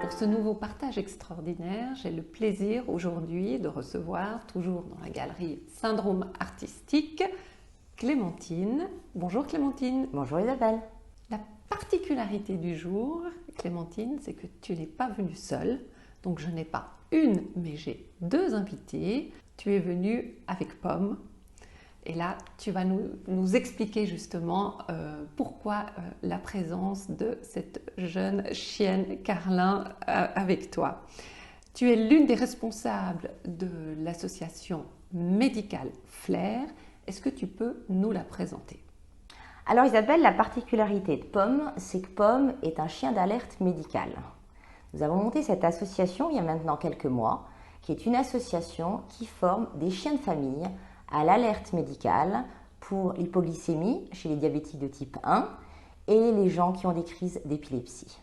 Pour ce nouveau partage extraordinaire, j'ai le plaisir aujourd'hui de recevoir, toujours dans la galerie Syndrome Artistique, Clémentine. Bonjour Clémentine. Bonjour Isabelle. La particularité du jour, Clémentine, c'est que tu n'es pas venue seule. Donc je n'ai pas une, mais j'ai deux invités. Tu es venue avec Pomme. Et là, tu vas nous expliquer justement pourquoi la présence de cette jeune chienne Carlin avec toi. Tu es l'une des responsables de l'association médicale Flair. Est-ce que tu peux nous la présenter? Alors Isabelle, la particularité de Pomme, c'est que Pomme est un chien d'alerte médicale. Nous avons monté cette association il y a maintenant quelques mois, qui est une association qui forme des chiens de famille à l'alerte médicale pour l'hypoglycémie chez les diabétiques de type 1 et les gens qui ont des crises d'épilepsie.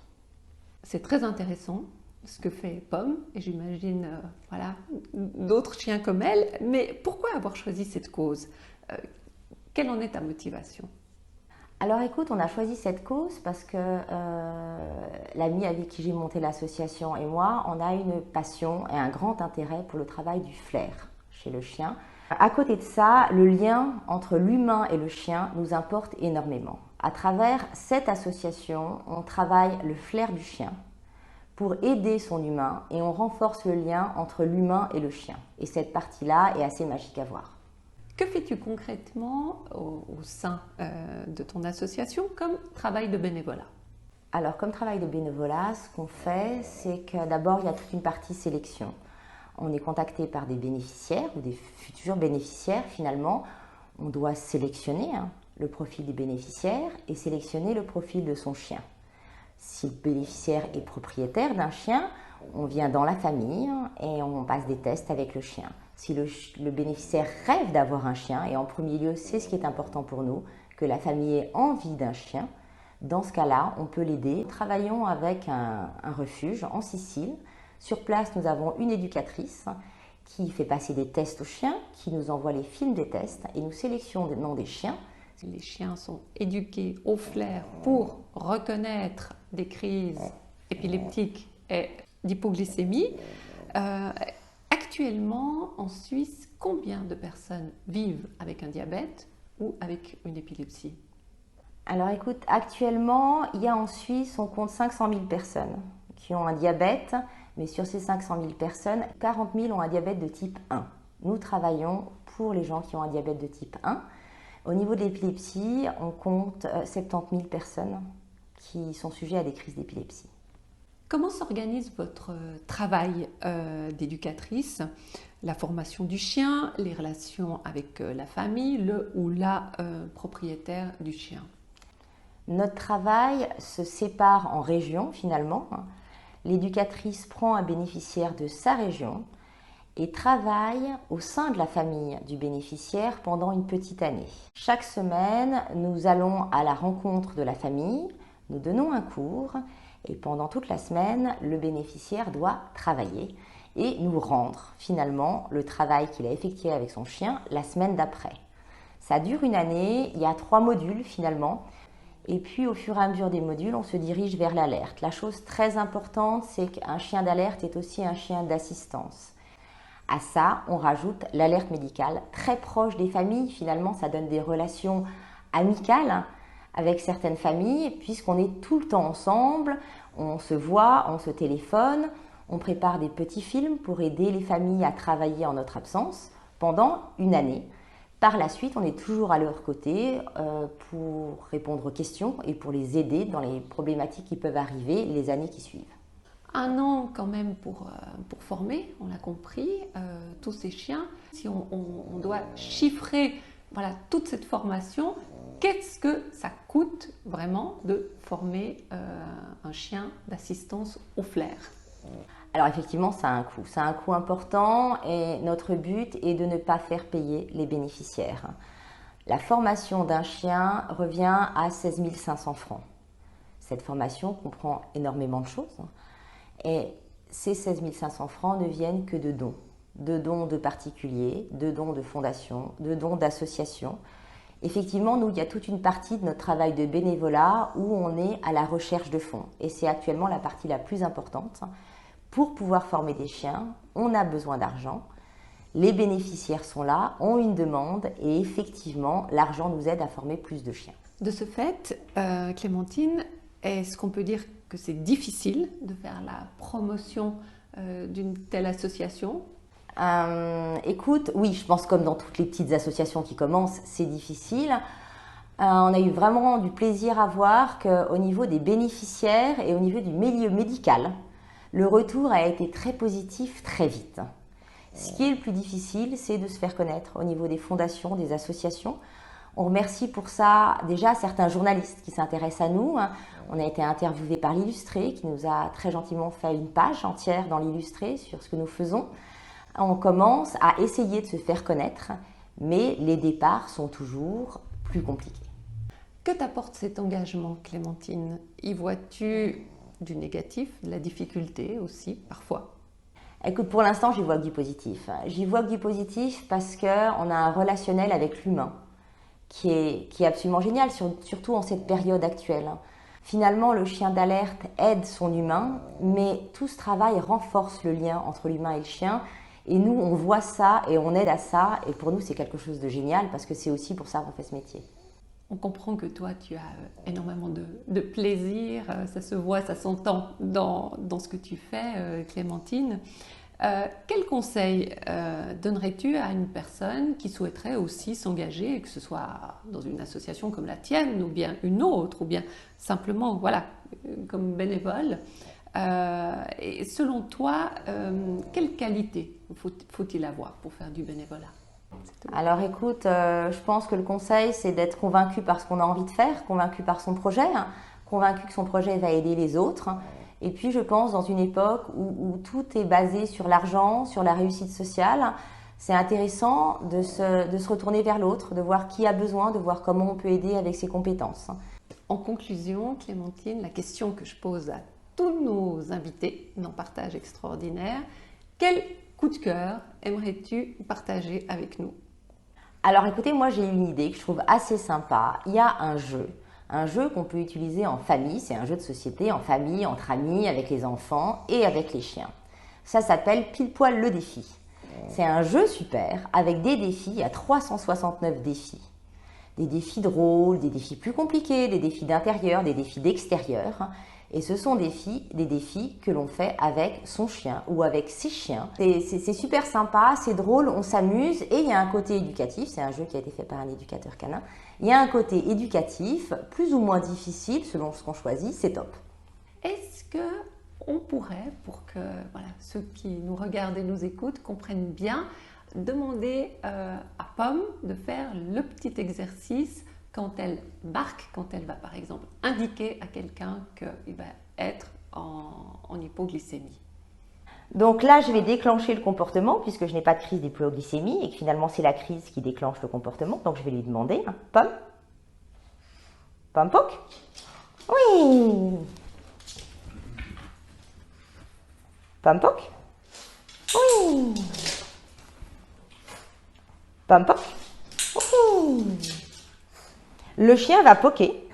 C'est très intéressant ce que fait Pomme, et j'imagine voilà, d'autres chiens comme elle. Mais pourquoi avoir choisi cette cause? Quelle en est ta motivation? Alors écoute, on a choisi cette cause parce que l'ami avec qui j'ai monté l'association et moi, on a une passion et un grand intérêt pour le travail du flair chez le chien. À côté de ça, le lien entre l'humain et le chien nous importe énormément. À travers cette association, on travaille le flair du chien pour aider son humain et on renforce le lien entre l'humain et le chien. Et cette partie-là est assez magique à voir. Que fais-tu concrètement au sein de ton association comme travail de bénévolat? Alors, comme travail de bénévolat, ce qu'on fait, c'est que d'abord, il y a toute une partie sélection. On est contacté par des bénéficiaires ou des futurs bénéficiaires. Finalement, on doit sélectionner le profil des bénéficiaires et sélectionner le profil de son chien. Si le bénéficiaire est propriétaire d'un chien, on vient dans la famille et on passe des tests avec le chien. Si le bénéficiaire rêve d'avoir un chien, et en premier lieu, c'est ce qui est important pour nous, que la famille ait envie d'un chien, dans ce cas-là, on peut l'aider. Nous travaillons avec un refuge en Sicile. Sur place, nous avons une éducatrice qui fait passer des tests aux chiens, qui nous envoie les films des tests et nous sélectionnons des chiens. Les chiens sont éduqués au flair pour reconnaître des crises épileptiques et d'hypoglycémie. Actuellement, en Suisse, combien de personnes vivent avec un diabète ou avec une épilepsie? Alors écoute, actuellement, il y a en Suisse, on compte 500 000 personnes qui ont un diabète, mais sur ces 500 000 personnes, 40 000 ont un diabète de type 1. Nous travaillons pour les gens qui ont un diabète de type 1. Au niveau de l'épilepsie, on compte 70 000 personnes qui sont sujets à des crises d'épilepsie. Comment s'organise votre travail d'éducatrice? La formation du chien, les relations avec la famille, le ou la propriétaire du chien? Notre travail se sépare en régions finalement. L'éducatrice prend un bénéficiaire de sa région et travaille au sein de la famille du bénéficiaire pendant une petite année. Chaque semaine, nous allons à la rencontre de la famille, nous donnons un cours et pendant toute la semaine, le bénéficiaire doit travailler et nous rendre finalement le travail qu'il a effectué avec son chien la semaine d'après. Ça dure une année, il y a 3 modules finalement. Et puis au fur et à mesure des modules, on se dirige vers l'alerte. La chose très importante, c'est qu'un chien d'alerte est aussi un chien d'assistance. À ça, on rajoute l'alerte médicale très proche des familles. Finalement, ça donne des relations amicales avec certaines familles, puisqu'on est tout le temps ensemble, on se voit, on se téléphone, on prépare des petits films pour aider les familles à travailler en notre absence pendant une année. Par la suite, on est toujours à leur côté pour répondre aux questions et pour les aider dans les problématiques qui peuvent arriver les années qui suivent. 1 an quand même pour former, on l'a compris, tous ces chiens. Si on doit chiffrer voilà, toute cette formation, qu'est-ce que ça coûte vraiment de former un chien d'assistance au flair? Alors effectivement, ça a un coût. Ça a un coût important et notre but est de ne pas faire payer les bénéficiaires. La formation d'un chien revient à 16 500 francs. Cette formation comprend énormément de choses et ces 16 500 francs ne viennent que de dons de particuliers, de dons de fondations, de dons d'associations Effectivement, nous, il y a toute une partie de notre travail de bénévolat où on est à la recherche de fonds. Et c'est actuellement la partie la plus importante. Pour pouvoir former des chiens, on a besoin d'argent. Les bénéficiaires sont là, ont une demande et effectivement, l'argent nous aide à former plus de chiens. De ce fait, Clémentine, est-ce qu'on peut dire que c'est difficile de faire la promotion d'une telle association ? Écoute, oui, je pense comme dans toutes les petites associations qui commencent, c'est difficile. On a eu vraiment du plaisir à voir qu'au niveau des bénéficiaires et au niveau du milieu médical, le retour a été très positif très vite. Ce qui est le plus difficile, c'est de se faire connaître au niveau des fondations, des associations. On remercie pour ça déjà certains journalistes qui s'intéressent à nous. On a été interviewés par l'Illustré qui nous a très gentiment fait une page entière dans l'Illustré sur ce que nous faisons. On commence à essayer de se faire connaître, mais les départs sont toujours plus compliqués. Que t'apporte cet engagement, Clémentine ? Y vois-tu du négatif, de la difficulté aussi, parfois ? Écoute, pour l'instant, j'y vois que du positif. J'y vois que du positif parce qu'on a un relationnel avec l'humain qui est absolument génial, surtout en cette période actuelle. Finalement, le chien d'alerte aide son humain, mais tout ce travail renforce le lien entre l'humain et le chien. Et nous, on voit ça et on aide à ça. Et pour nous, c'est quelque chose de génial parce que c'est aussi pour ça qu'on fait ce métier. On comprend que toi, tu as énormément de plaisir. Ça se voit, ça s'entend dans ce que tu fais, Clémentine. Quel conseil donnerais-tu à une personne qui souhaiterait aussi s'engager, que ce soit dans une association comme la tienne ou bien une autre, ou bien simplement voilà, comme bénévole et selon toi, quelle qualité faut-il avoir pour faire du bénévolat ? Alors écoute, je pense que le conseil, c'est d'être convaincu par ce qu'on a envie de faire, convaincu par son projet, convaincu que son projet va aider les autres. Et puis je pense dans une époque où tout est basé sur l'argent, sur la réussite sociale, c'est intéressant de se retourner vers l'autre, de voir qui a besoin, de voir comment on peut aider avec ses compétences. En conclusion, Clémentine, la question que je pose à tous nos invités dans Partage Extraordinaire, quel coup de cœur aimerais-tu partager avec nous ? Alors écoutez, moi j'ai une idée que je trouve assez sympa. Il y a un jeu qu'on peut utiliser en famille, c'est un jeu de société en famille, entre amis, avec les enfants et avec les chiens. Ça s'appelle Pile Poil le défi. C'est un jeu super avec des défis, il y a 369 défis. Des défis drôles, des défis plus compliqués, des défis d'intérieur, des défis d'extérieur. Et ce sont des défis que l'on fait avec son chien ou avec ses chiens. C'est super sympa, c'est drôle, on s'amuse et il y a un côté éducatif. C'est un jeu qui a été fait par un éducateur canin. Il y a un côté éducatif, plus ou moins difficile selon ce qu'on choisit, c'est top. Est-ce qu'on pourrait, pour que voilà, ceux qui nous regardent et nous écoutent comprennent bien, demander à Pomme de faire le petit exercice quand elle barque, quand elle va par exemple indiquer à quelqu'un qu'il va être en hypoglycémie. Donc là, je vais déclencher le comportement puisque je n'ai pas de crise d'hypoglycémie et que finalement c'est la crise qui déclenche le comportement. Donc je vais lui demander, Pomme, Pomme Poc, oui, Pomme Poc, oui, Pomme Poc, oui. Le chien va poquer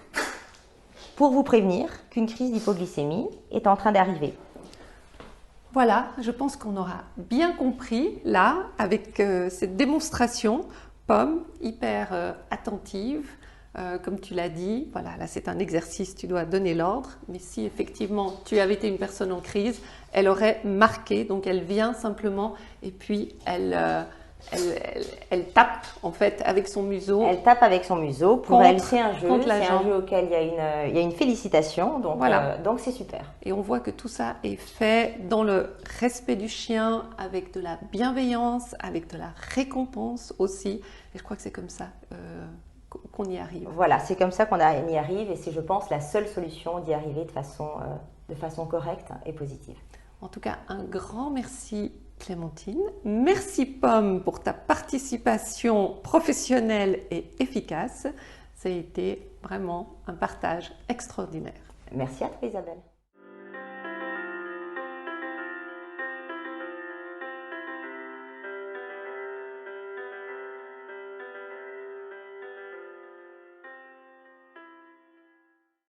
pour vous prévenir qu'une crise d'hypoglycémie est en train d'arriver. Voilà, je pense qu'on aura bien compris là, avec cette démonstration, Pomme, hyper attentive, comme tu l'as dit. Voilà, là c'est un exercice, tu dois donner l'ordre, mais si effectivement tu avais été une personne en crise, elle aurait marqué, donc elle vient simplement et puis elle tape en fait avec son museau. Elle tape avec son museau. Pour elle, c'est un jeu auquel il y a une félicitation, donc voilà. Donc c'est super. Et on voit que tout ça est fait dans le respect du chien, avec de la bienveillance, avec de la récompense aussi. Et je crois que c'est comme ça qu'on y arrive. Voilà, c'est comme ça qu'on y arrive et c'est, je pense, la seule solution d'y arriver de façon correcte et positive. En tout cas, un grand merci Clémentine. Merci Pomme pour ta participation professionnelle et efficace. Ça a été vraiment un partage extraordinaire. Merci à toi Isabelle.